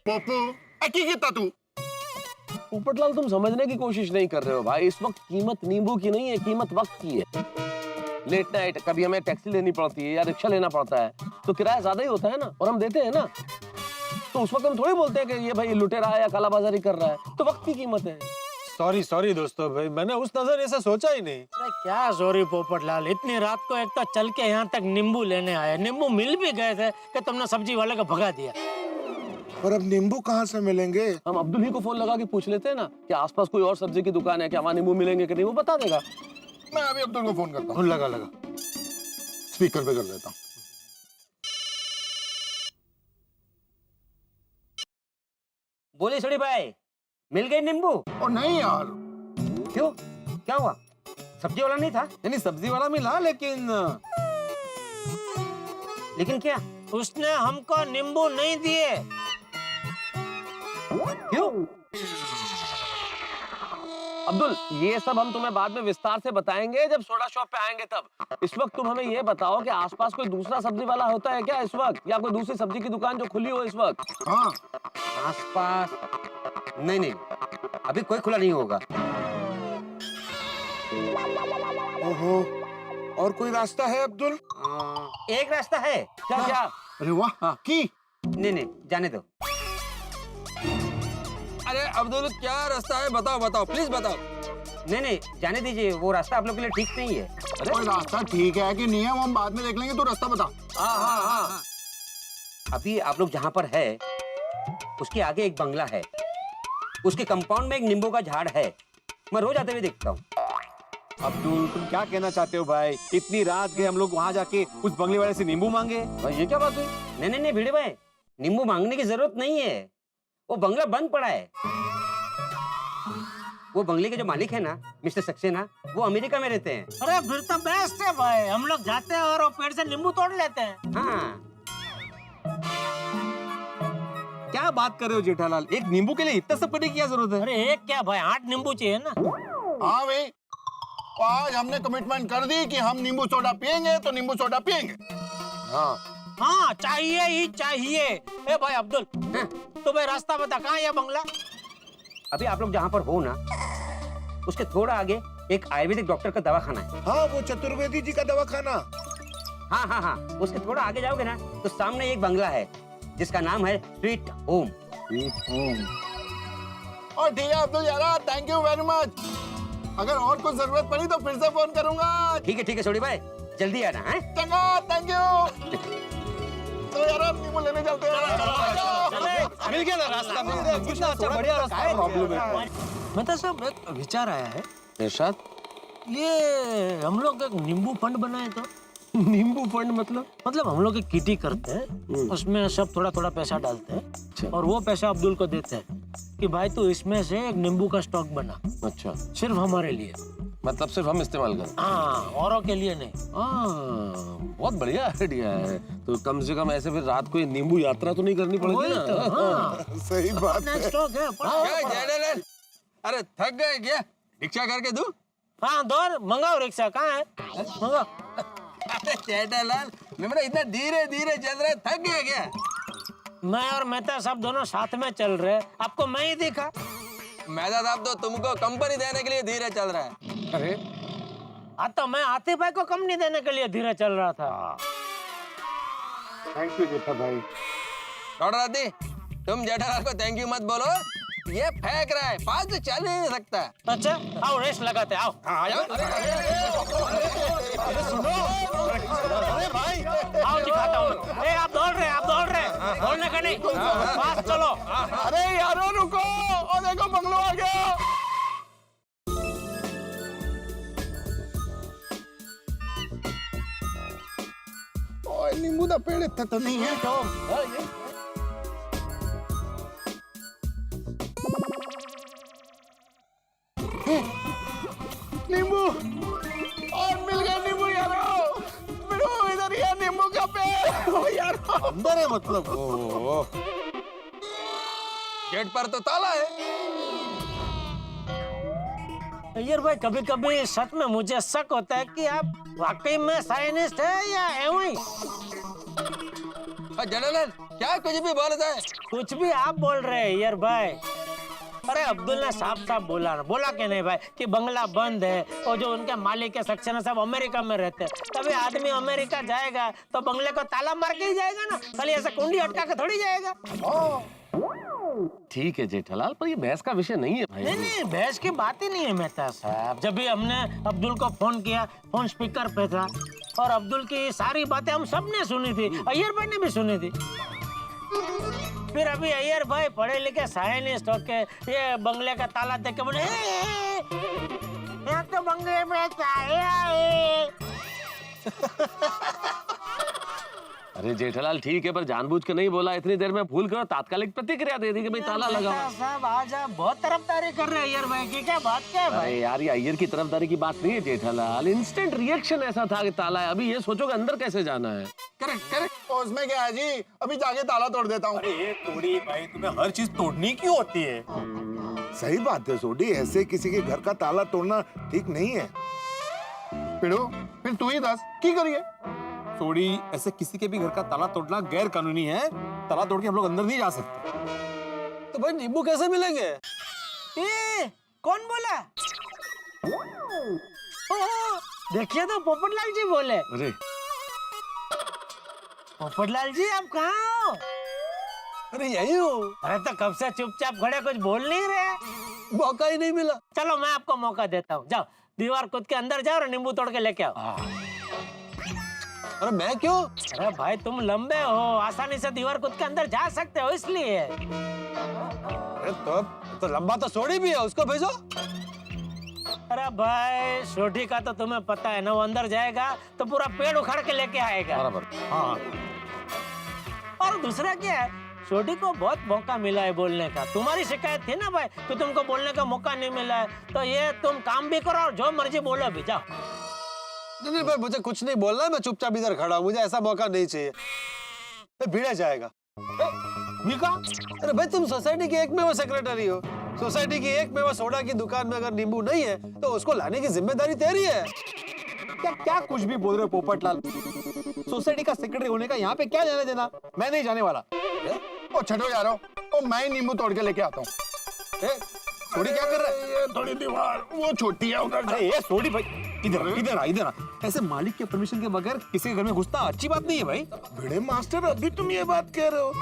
पप्पू की कितना तू पोपटलाल तुम समझने की कोशिश नहीं कर रहे हो भाई। इस वक्त कीमत नींबू की नहीं है, कीमत वक्त की है। लेट नाइट कभी हमें टैक्सी लेनी पड़ती है या रिक्शा लेना पड़ता है तो किराया ज्यादा ही होता है ना, और हम देते हैं ना। तो उस वक्त हम थोड़ी बोलते हैं कि ये भाई लुटे रहा है या कालाबाजारी कर रहा है। तो वक्त की कीमत है। सॉरी दोस्तों भाई, मैंने उस नजर से सोचा ही नहीं। अरे क्या सॉरी पोपटलाल, इतनी रात को एक तो चल के यहाँ तक नींबू लेने आए, नींबू मिल भी गए थे कि तुमने सब्जी वाले को भगा दिया। पर अब नींबू कहाँ से मिलेंगे? हम अब्दुल ही को फोन लगा के पूछ लेते हैं ना कि आसपास कोई और सब्जी की दुकान है क्या, वहाँ नींबू मिलेंगे कि नहीं, वो बता देगा। मैं अभी अब्दुल को फोन करता हूँ। लगा स्पीकर पे कर देता हूँ। बोले छोड़ी भाई, मिल गई नींबू? और नहीं यार, क्यों, क्या हुआ? सब्जी वाला नहीं था? नहीं सब्जी वाला मिला, लेकिन क्या? उसने हमको नींबू नहीं दिए। क्यों? अब्दुल ये सब हम तुम्हें बाद में विस्तार से बताएंगे जब सोडा शॉप पे आएंगे तब। इस वक्त तुम हमें ये बताओ कि आसपास कोई दूसरा सब्जी वाला होता है क्या इस वक्त, या कोई दूसरी सब्जी की दुकान जो खुली हो इस वक्त? हाँ आसपास नहीं, अभी कोई खुला नहीं होगा। ओहो, और कोई रास्ता है अब्दुल? एक रास्ता है। क्या? अरे वाह की नहीं, जाने दो। अरे अब्दुल क्या रास्ता है, बताओ प्लीज बताओ। नहीं, जाने दीजिए, वो रास्ता आप लोग के लिए ठीक नहीं है। अरे रास्ता ठीक है कि नहीं है वो हम बाद में देख लेंगे, तू रास्ता बता। हाँ। अभी आप लोग जहाँ पर है उसके आगे एक बंगला है, उसके कंपाउंड में एक नींबू का झाड़ है, मैं रोज आते हुए देखता हूँ। अब्दुल तुम क्या कहना चाहते हो भाई? इतनी रात गए हम लोग वहाँ जाके उस बंगले वाले से नींबू मांगे? भाई ये क्या बात है? नहीं भिड़े भाई, नींबू मांगने की जरूरत नहीं है, वो बंगला बंद पड़ा है। वो बंगले के जो मालिक है ना, मिस्टर सक्सेना, वो अमेरिका में रहते हैं। अरे फिर तो बेस्ट है भाई, हम लोग जाते हैं और वो पेड़ से नींबू तोड़ लेते हैं। हाँ, क्या बात कर रहे हो जेठालाल, एक नींबू के लिए इतना सब करने की क्या जरूरत है? अरे एक क्या भाई, 8 नींबू चाहिए ना। हाँ भाई, आज हमने कमिटमेंट कर दी कि हम नींबू सोडा पियेंगे तो नींबू सोडा पियेंगे। हाँ चाहिए ही चाहिए। ए भाई अब्दुल, तो भाई रास्ता बता, कहाँ है ये बंगला? अभी आप लोग जहाँ पर हो ना, उसके थोड़ा आगे एक आयुर्वेदिक डॉक्टर का दवाखाना है। हाँ वो चतुर्वेदी जी का दवाखाना। हाँ, उसके थोड़ा आगे जाओगे ना तो सामने एक बंगला है जिसका नाम है स्वीट होम। और ठीक है अब्दुल यार, थैंक यू वेरी मच। अगर और कुछ जरूरत पड़ी तो फिर से फोन करूंगा। ठीक है छोड़ी भाई, जल्दी आना है। चंगा, थैंक यू। तो यार नींबू लेने चलते हैं। मिल गया ना रास्ता, मिल गया, कितना अच्छा बढ़िया रास्ता है। प्रॉब्लम है मतलब सब एक विचार आया है, इरशाद, ये हम लोग एक नींबू फंड बनाए तो। नींबू फंड मतलब हम लोग एक किटी करते हैं, उसमें सब थोड़ा थोड़ा पैसा डालते हैं और वो पैसा अब्दुल को देते हैं कि भाई तू इसमें से एक नींबू का स्टॉक बना। अच्छा, सिर्फ हमारे लिए, मतलब सिर्फ हम इस्तेमाल करें? हाँ, औरों के लिए नहीं। बहुत बढ़िया आइडिया है। तो कम से कम ऐसे फिर रात को ये नींबू यात्रा तो नहीं करनी पड़ेगी ना। तो, हाँ। सही बात है। स्टॉक है। अरे थक गए क्या? रिक्शा करके दूं? हाँ दौर मंगाओ, रिक्शा कहाँ है? मंगाओ। अरे जेठालाल, मेरा इतना धीरे चल रहा है, थक गया क्या? मैं और मेहता साहब दोनों साथ में चल रहे, आपको मैं ही दिखा। मेहता साहब तो तुमको कंपनी देने के लिए धीरे चल रहा है। अरे हाँ तो मैं आतिफ भाई को कंपनी देने के लिए धीरे चल रहा था। थैंक यू जेठा भाई। डॉक्टर आदि, तुम जेठालाल को थैंक यू मत बोलो, ये फेंक रहा है, पास तो चल ही नहीं सकता। अच्छा आओ रेस लगाते, आओ। अरे भाई, आओ दिखाता हूँ। ए आप दौड़ रहे, दौड़ने का नहीं, पास चलो। अरे यारो रुको, और देखो बंगलो आ गया। ओए नींबू का पेड़ इतना तो नहीं है। नींबू, और मिल गया नींबू यारो। इधर ही है नींबू का पेड़। ओ यार अंदर है मतलब। गेट पर तो ताला है। अय्यर भाई, कभी कभी सच में मुझे शक होता है कि आप वाकई में साइंटिस्ट है या एवं ही। जेठालाल, क्या कुछ भी बोलता है? कुछ भी आप बोल रहे हैं यार भाई। अरे अब्दुल ने साफ साफ बोला ना, बोला कि नहीं भाई कि बंगला बंद है और जो उनके मालिक है सक्सेना साहब अमेरिका में रहते हैं। तभी आदमी अमेरिका जाएगा तो बंगले को ताला मार के ही जाएगा ना, खाली ऐसा कुंडी अटका के थोड़ी जाएगा। ठीक है जेठालाल, पर ये बहस का विषय नहीं है भाई। नहीं नहीं, बहस की बात ही नहीं है मेहता साहब। जब भी हमने अब्दुल को फोन किया, फोन स्पीकर पे था और अब्दुल की सारी बातें हम सबने सुनी थी, अय्यर भाई ने भी सुनी थी। फिर अभी अय्यर भाई पढ़े लिखे साइंटिस्ट होके ये बंगले का ताला देख के बोले यहाँ तो बंगले में चाय आए। अरे जेठालाल ठीक है, पर जानबूझ के नहीं बोला, इतनी देर में भूल कर तात्कालिक प्रतिक्रिया दे दी कि भाई ताला लगा। मेहता साहब आज आप बहुत तरफदारी कर रहे हैं अय्यर भाई की, क्या बात क्या है भाई? अरे यार, ये अय्यर की तरफदारी की बात नहीं है जेठालाल, इंस्टेंट रिएक्शन ऐसा था कि ताला है। अभी ये सोचो कि अंदर कैसे जाना है। Correct correct. तो उसमें क्या है जी, अभी जाके ताला तोड़ देता हूँ। ये तोड़ी भाई, तुम्हें हर चीज तोड़नी क्यों होती है? सही बात है सोडी, ऐसे किसी के घर का ताला तोड़ना ठीक नहीं है। पिड़ो, फिर तू ही दस की करिए। तोड़ी, ऐसे किसी के भी घर का ताला तोड़ना गैर कानूनी है। ताला तोड़ के हम लोग अंदर नहीं जा सकते। तो भाई नींबू कैसे मिलेंगे? ए, कौन बोला? ओह, देखिए तो पोपटलाल जी बोले। अरे पोपटलाल जी आप कहाँ हो? अरे यही हूँ। अरे तो कब से चुपचाप खड़े, कुछ बोल नहीं रहे। मौका ही नहीं मिला। चलो मैं आपको मौका देता हूँ, जाओ दीवार कूद के अंदर जाओ और नींबू तोड़ के लेके आओ। अरे मैं क्यों? अरे भाई तुम लंबे हो, आसानी से दीवार कूद के अंदर जा सकते हो इसलिए। अरे तो लंबा तो सोडी भी है, उसको भेजो। अरे भाई सोडी का तो तुम्हें पता है ना, वो अंदर जाएगा तो पूरा पेड़ उखाड़ के लेके आएगा। बराबर। हाँ, और दूसरा क्या है, सोडी को बहुत मौका मिला है बोलने का। तुम्हारी शिकायत थी ना भाई कि तुमको बोलने का मौका नहीं मिला है, तो ये तुम काम भी करो और जो मर्जी बोलो भी, जाओ। नहीं भाई, मुझे कुछ नहीं बोलना है, मैं चुपचाप इधर खड़ा हूँ, मुझे ऐसा मौका नहीं चाहिए। भिड़ा जाएगा। विका, अरे भाई तुम सोसाइटी के एकमेव सेक्रेटरी हो। सोसाइटी की एकमेव सोडा की दुकान में अगर नींबू नहीं है तो उसको लाने की जिम्मेदारी तेरी है। क्या क्या कुछ भी बोल रहे हो पोपटलाल? सोसाइटी का सेक्रेटरी होने का यहाँ पे क्या जाने देना? मैं नहीं जाने वाला। ओ छठो यारो, ओ मैं ही नींबू तोड़ के लेके आता हूँ। सोडी क्या कर रहा है? ये थोड़ी दीवार वो छोटी है उधर। अरे ये सोडी भाई, इधर आ। ऐसे मालिक के परमिशन के बगैर किसी के घर में घुसना अच्छी बात नहीं है भाई। भिड़े मास्टर, अभी तुम ये बात कह रहे हो?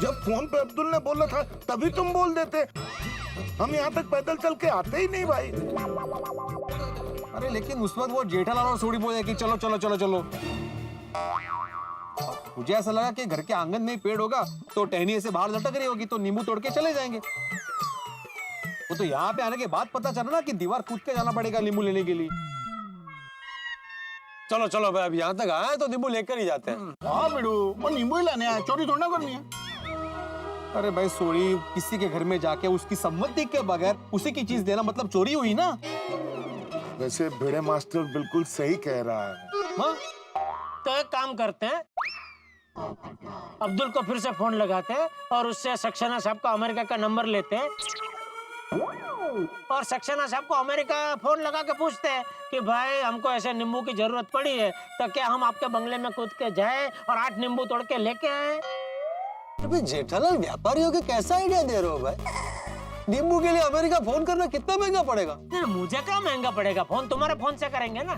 जब फोन पे अब्दुल ने बोला था तभी तुम बोल देते। हम यहाँ तक पैदल चल के आते ही नहीं भाई। अरे लेकिन उस वक्त वो जेठालाल और सोडी बोले कि चलो चलो चलो चलो। मुझे ऐसा लगा कि घर के आंगन में पेड़ होगा तो टहनी ऐसे बाहर लटक रही होगी तो नींबू तोड़ के चले जाएंगे। वो तो यहाँ पे आने के बाद पता चला ना कि दीवार कूद के जाना पड़ेगा नींबू लेने के लिए। चलो चलो भाई, अब यहाँ तक आए तो नींबू लेकर ही जाते हैं। हाँ बिड़ू, वो नींबू ही लाने आए, चोरी थोड़ा करनी है। अरे भाई सोडी, किसी के घर में जाके उसकी सम्मति के बगैर उसी की चीज देना मतलब चोरी हुई ना। वैसे भिड़े मास्टर बिल्कुल सही कह रहा है। हाँ? तो एक काम करते हैं, अब्दुल को फिर से फोन लगाते हैं और उससे सक्सेना साहब का अमेरिका का नंबर लेते हैं और सक्सेना साहब को अमेरिका फोन लगा के पूछते हैं कि भाई हमको ऐसे नींबू की जरूरत पड़ी है, तो क्या हम आपके बंगले में कूद के जाएं और 8 नींबू तोड़ के लेके आए? अभी जेठालाल व्यापारियों के कैसा आइडिया दे रहे हो भाई? नींबू के लिए अमेरिका फोन करना कितना महंगा पड़ेगा? नहीं, मुझे क्या महंगा पड़ेगा, फोन तुम्हारे फोन से करेंगे ना।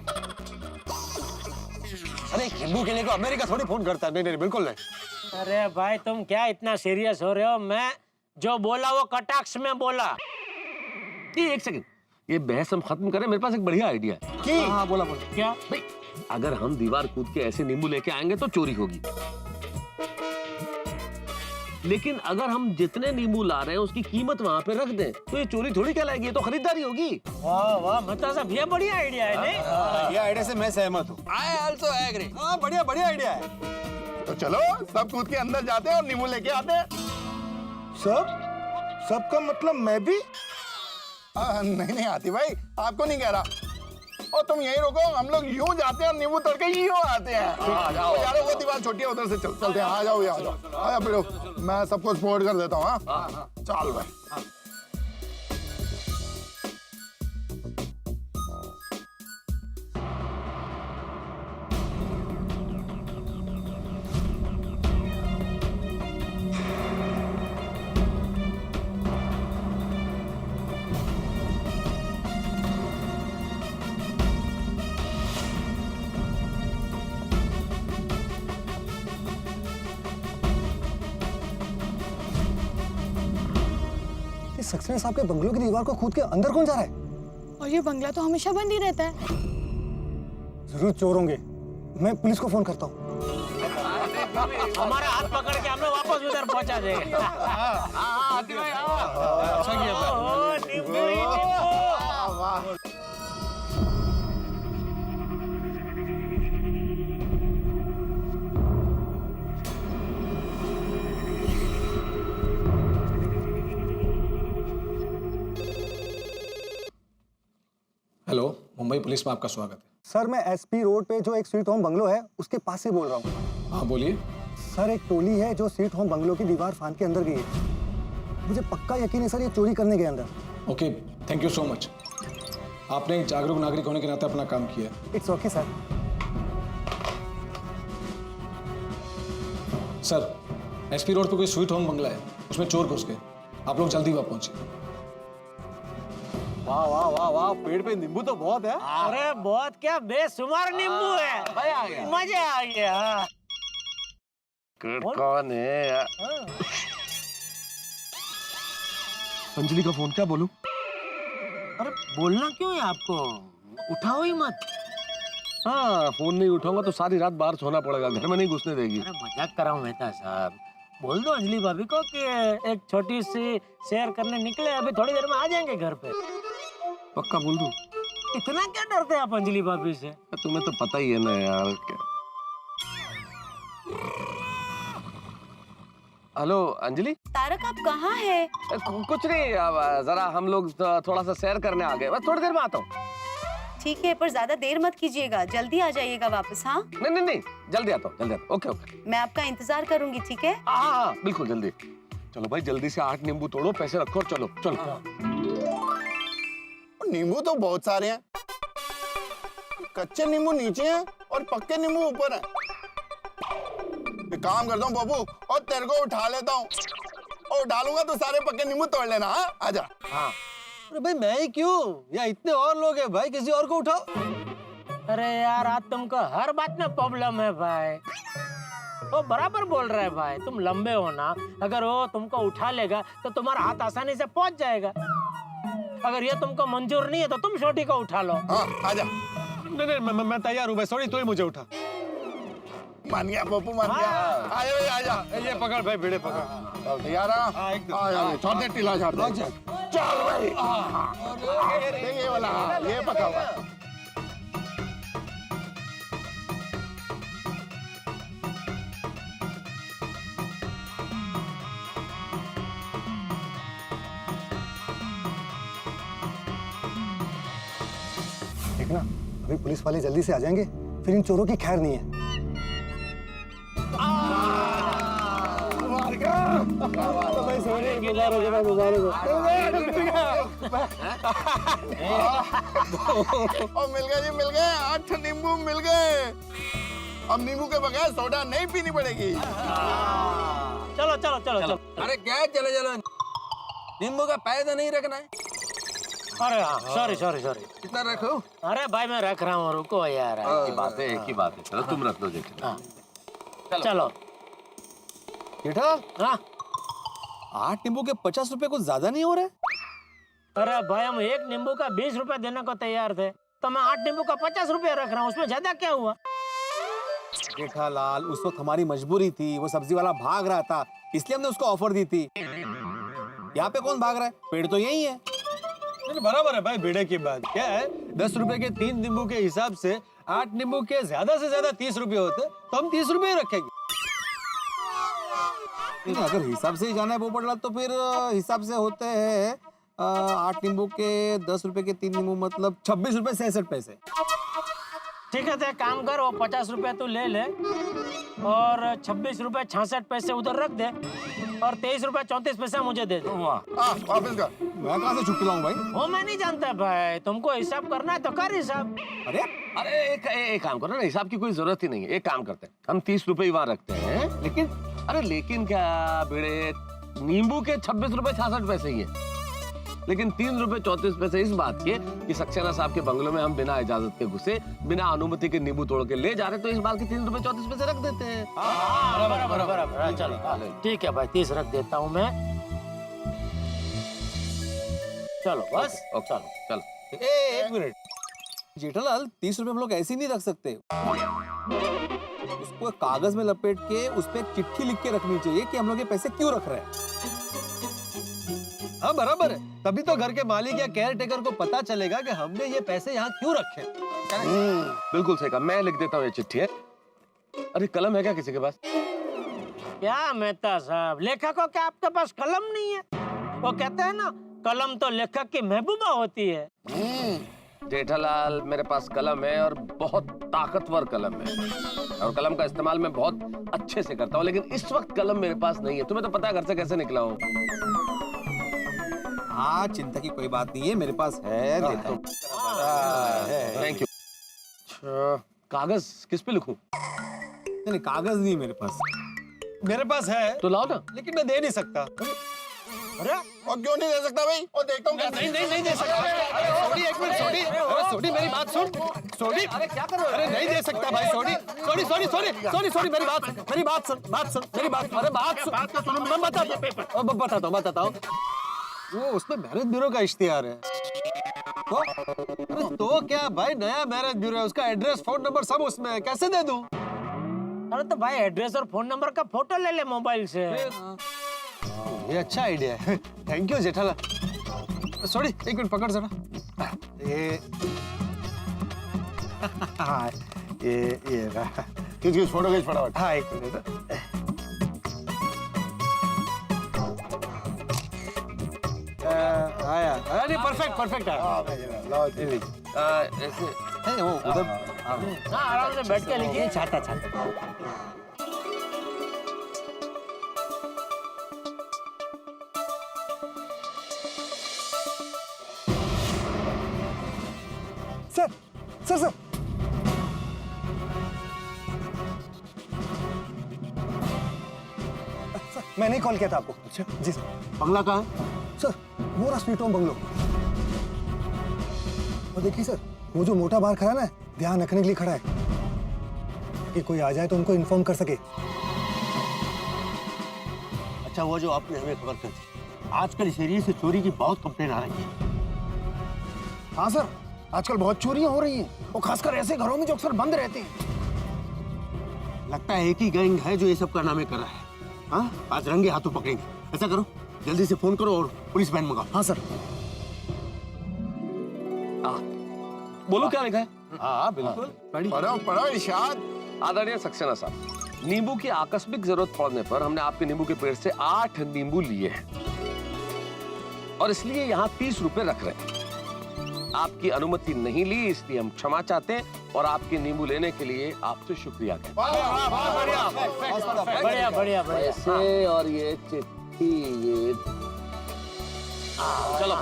अरे नींबू के लिए को अमेरिका थोड़ी फोन करता है। नहीं नहीं बिल्कुल नहीं। अरे भाई तुम क्या इतना सीरियस हो रहे हो? मैं जो बोला वो कटाक्ष में बोला। एक सेकंड, ये बहस हम खत्म करें, मेरे पास एक बढ़िया आइडिया है। हाँ बोला। क्या भाई, अगर हम दीवार कूद के ऐसे नींबू लेके आएंगे तो चोरी होगी, लेकिन अगर हम जितने नींबू ला रहे हैं उसकी कीमत वहां पे रख दें तो ये चोरी थोड़ी कहलाएगी, ये तो खरीदारी होगी। वाह वाह, मतलब साहब ये बढ़िया आइडिया है नहीं? ये आइडिया से मैं सहमत हूँ। I also agree. हाँ बढ़िया बढ़िया आइडिया है। तो चलो सब कूद के अंदर जाते हैं और नींबू लेके आते हैं। सबका मतलब मैं भी? नहीं नहीं आती भाई, आपको नहीं कह रहा। और तुम यहीं रुको, हम लोग यूं जाते हैं और नींबू तोड़ के यूं आते हैं। यार वो दीवार छोटी है, उधर से चलते हैं। आ जाओ आ जाओ, आया बिड़ो, मैं सबको सपोर्ट कर देता हूँ। हाँ चल भाई। सक्सेना साहब के बंगलों की दीवार को कूद के अंदर कौन जा रहा है? और ये बंगला तो हमेशा बंद ही रहता है। जरूर चोर होंगे। मैं पुलिस को फोन करता हूँ। हमारा हाथ पकड़ के हमें वापस उधर पहुंचा देगा। आती भाई आओ। अच्छा किया भाई। नींबू ही नींबू। हेलो, मुंबई पुलिस में आपका स्वागत है। सर मैं एसपी रोड पे जो एक स्वीट होम बंगलो है उसके पास से बोल रहा हूँ। हाँ बोलिए। सर एक टोली है जो स्वीट होम बंगलो की दीवार फांद के अंदर गई है। मुझे पक्का यकीन है सर ये चोरी करने गए अंदर। Okay, thank you so much. आपने एक जागरूक नागरिक होने के नाते अपना काम किया है। It's okay sir. Sir, SP road पे कोई स्वीट होम बंगला है, उसमें चोर घुस गए। आप लोग जल्दी वहां पहुंचिए। वाह वाह वाह वाह, पेड़ पे नींबू तो बहुत है। अरे बहुत क्या बेशुमार नींबू है। मजा आ गया। कौन है यार? अंजलि का फोन, क्या बोलूं? अरे बोलना क्यों है आपको? उठाओ ही मत। हाँ, फोन नहीं उठाऊंगा तो सारी रात बाहर सोना पड़ेगा, घर में नहीं घुसने देगी। अरे मजाक कर रहा हूँ मेहता साहब। बोल दो अंजलि भाभी को कि एक छोटी सी शेयर करने निकले, अभी थोड़ी देर में आ जाएंगे घर पे। पक्का बोल दूं? इतना क्या डरते हैं आप अंजलि भाभी से? तुम्हें तो पता ही है ना यार। क्या हेलो अंजलि। तारक आप कहाँ हैं? कुछ नहीं, अब जरा हम लोग थोड़ा सा सैर करने आ गए, बस थोड़ी देर में आता हूँ। ठीक है, पर ज्यादा देर मत कीजिएगा, जल्दी आ जाइएगा वापस। हाँ नहीं नहीं नहीं, जल्दी आता हूँ, जल्दी आता हूँ। Okay okay. मैं आपका इंतजार करूंगी, ठीक है? हाँ बिल्कुल जल्दी। चलो भाई जल्दी से 8 नींबू तोड़ो, पैसे रखो और चलो चलो। नींबू तो बहुत सारे हैं। कच्चे नींबू नीचे हैं और पक्के नींबू ऊपर हैं। एक काम करता हूँ बाबू, और तेरे को उठा लेता हूँ, और डालूंगा तो सारे पक्के नींबू तोड़ लेना। हाँ आजा। हाँ। अरे भाई मैं ही क्यों, या इतने और लोग हैं भाई, किसी और को उठाओ। अरे यार आज तुमको हर बात में प्रॉब्लम है भाई। वो बराबर बोल रहा है भाई, तुम लंबे हो ना, अगर वो तुमको उठा लेगा तो तुम्हारा हाथ आसानी से पहुंच जाएगा। अगर ये तुमको मंजूर नहीं है तो तुम छोटी को उठा लो। हाँ आजा। नहीं नहीं, मैं तैयार हूँ भाई, सॉरी तू ही मुझे उठा। मान गया पप्पू, मान गया। आजा भाई आजा। ये पकड़ भाई, भिड़े पकड़। तैयार? छोड़ दे, टीला छोड़ दे। चल भाई। ये वाला, ये पका हुआ। देखना अभी पुलिस वाले जल्दी से आ जाएंगे, फिर इन चोरों की खैर नहीं है। और मिल गए जी, मिल गए। 8 नींबू मिल गए। अब नींबू के बगैर सोडा नहीं पीनी पड़ेगी। चलो चलो चलो चलो। अरे क्या चले चलो, नींबू का पैदा नहीं रखना है। अरे हाँ, सॉरी सॉरी सॉरी। कितना रखो? अरे भाई मैं रख रहा हूँ, रुको यार। एक ही बात है, एक ही बात है। चलो तुम रख लो देखो। हाँ। चलो। बेटा हाँ 8 नींबू के 50 रुपए कुछ ज्यादा नहीं हो रहे? अरे भाई हम एक नींबू का 20 रुपए देने को तैयार थे, तो मैं 8 नींबू का 50 रुपए रख रहा हूँ, उसमें ज्यादा क्या हुआ? जेठालाल, उस वक्त हमारी मजबूरी थी, वो सब्जी वाला भाग रहा था, इसलिए हमने उसको ऑफर दी थी। यहाँ पे कौन भाग रहा है? पेड़ तो यही है। बराबर है भाई, बेड़े की बात क्या है। 10 रुपए के 3 नींबू के हिसाब से 8 नींबू के ज्यादा से ज्यादा 30 रुपए होते, तो हम 30 रुपए ही रखेंगे। अगर हिसाब से ही जाना है पोपटलाल, तो फिर हिसाब से होते हैं 8 नींबू के 10 रुपए के 3 नींबू, मतलब 26 रुपए 66 पैसे। ठीक है, तो एक काम कर, वो 50 रुपए तू ले ले और 26 रुपए 66 पैसे उधर रख दे और 23 रुपए 34 पैसा मुझे दे दे। वापस कर। मैं कहाँ से छुट्टी लाऊं भाई? वो मैं नहीं जानता भाई, तुमको हिसाब करना है तो कर हिसाब। अरे अरे एक काम करो ना, हिसाब की कोई जरूरत ही नहीं है। एक काम करते हैं, हम 30 रुपए ही वहां रखते हैं। लेकिन अरे लेकिन क्या बेड़े, नींबू के 26 रुपए 66 पैसे ही है, लेकिन 3 रुपए 34 पैसे इस बात के कि सक्सेना साहब के बंगलों में हम बिना इजाजत के घुसे, बिना अनुमति के नींबू तोड़ के ले जा रहे, तो इस बात के 3 रुपए 34 पैसे रख देते हैं। बराबर, चलो ठीक है भाई, 30 रख देता हूँ मैं। चलो बस ओके चलो चलो। एक मिनट जेठालाल, 30 रुपए हम लोग ऐसे ही नहीं रख सकते। उसको कागज में लपेट के उस पे चिट्ठी लिख के रखनी चाहिए कि हम लोग ये पैसे क्यों रख रहे हैं। हाँ बराबर है, तभी तो घर के मालिक या केयर टेकर को पता चलेगा कि हमने ये पैसे यहाँ क्यों रखे। बिल्कुल सही कहा, मैं लिख देता हूँ ये चिट्ठी है। अरे कलम है क्या किसी के पास? क्या मेहता साहब, लेखकों के आपके पास कलम नहीं है? वो कहते हैं ना, कलम तो लेखक की महबूबा होती है। जेठालाल, मेरे पास कलम है और बहुत ताकतवर कलम है, और कलम का इस्तेमाल मैं बहुत अच्छे से करता हूँ, लेकिन इस वक्त कलम मेरे पास नहीं है। तुम्हें तो पता है घर से कैसे निकला हूँ। हाँ, चिंता की कोई बात नहीं है, मेरे पास है, देता हूँ। Thank you. कागज किस पे लिखूं? नहीं, कागज नहीं मेरे पास। मेरे पास है तो लाओ ना। लेकिन मैं दे नहीं सकता। अरे और क्यों नहीं दे सकता भाई? और देखता हूँ नहीं नहीं नहीं दे सकता। सोडी, एक मिनट सोडी, अरे सोडी मेरी बात सुन। सोडी, अरे क्या कर रहे हो? अरे नहीं दे सकता भाई। सोडी सोडी सोडी सोडी सोडी सोडी मेरी बात सुन, मेरी बात सुन, मेरी बात। अरे बात सुन, मैं बताता हूँ। वो उसमें मैरिज ब्यूरो का इश्तिहार है। तो अरे तो क्या भाई, नया मैरिज ब्यूरो है, उसका एड्रेस, फोन नंबर सब उसमें है, कैसे दे दूं? अरे तो भाई एड्रेस और फोन नंबर का फोटो ले ले मोबाइल से। ये अच्छा आइडिया है, थैंक यू जेठालाल। सॉरी, एक मिनट पकड़ जरा। ये हाँ, ये खींच फोटो खींच फटाफट। हाँ, एक मिनट। आया, अरे परफेक्ट आया। ऐसे वो उधर हाँ, आराम से बैठ के लिखिए। छाता। सर मैंने कॉल किया था आपको। अच्छा जी सर। बंगला कहाँ है? सर वो रहा स्वीट होम बंगलो। और देखिए सर, वो जो मोटा बाहर खड़ा है ना, ध्यान रखने के लिए खड़ा है कि कोई आ जाए तो उनको इन्फॉर्म कर सके। अच्छा, वो जो आपने हमें खबर कर दी, आजकल इस एरिया से चोरी की बहुत कंप्लेन आ रही है। हाँ सर, आजकल बहुत चोरियां हो रही हैं, और खासकर ऐसे घरों में जो अक्सर बंद रहते हैं। लगता है एक ही गैंग है जो ये सब कारनामे कर रहा है। हाँ, आज रंगे हाथों पकड़ेंगे। ऐसा करो, जल्दी से फोन करो और पुलिस वैन मंगाओ। हाँ सर। बोलो क्या लिखा है? हाँ बिल्कुल। पढ़ो इरशाद। आदरणीय सक्सेना साहब, नींबू की आकस्मिक जरूरत पड़ने पर हमने आपके नींबू के पेड़ से 8 नींबू लिए हैं, और इसलिए यहाँ 30 रुपए रख रहे हैं। आपकी अनुमति नहीं ली, इसलिए हम क्षमा चाहते हैं, और आपके नींबू लेने के लिए आपसे शुक्रिया कहते बढ़िया बढ़िया हैं। ऐसे और ये चिट्ठी, ये चलो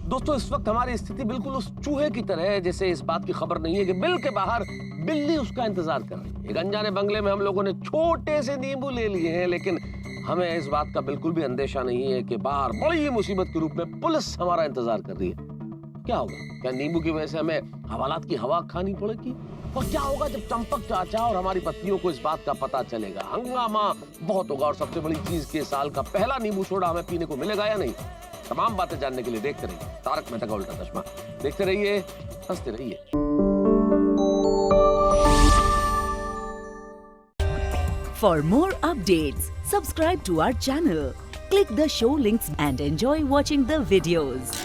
दोस्तों, इस वक्त हमारी स्थिति बिल्कुल उस चूहे की तरह है जैसे इस बात की खबर नहीं है कि बिल के बाहर बिल्ली उसका इंतजार कर रही है। एक अनजाने बंगले में हम लोगों ने छोटे से नींबू ले लिए हैं, लेकिन हमें इस बात का बिल्कुल भी अंदेशा नहीं है कि बाहर बड़ी मुसीबत के रूप में पुलिस हमारा इंतजार कर रही है। क्या होगा? क्या नींबू की वजह से हमें हवालात की हवा खानी पड़ेगी? और क्या होगा जब चंपक चाचा और हमारी पत्नियों को इस बात का पता चलेगा? हंगामा बहुत होगा, और सबसे बड़ी चीज के साल का पहला नींबू सोडा हमें पीने को मिलेगा या नहीं? तमाम बातें जानने के लिए देखते रहिए तारक मेहता का उल्टा चश्मा। देखते रहिए, हंसते रहिए। For more updates, subscribe to our channel, click the show links and enjoy watching the videos.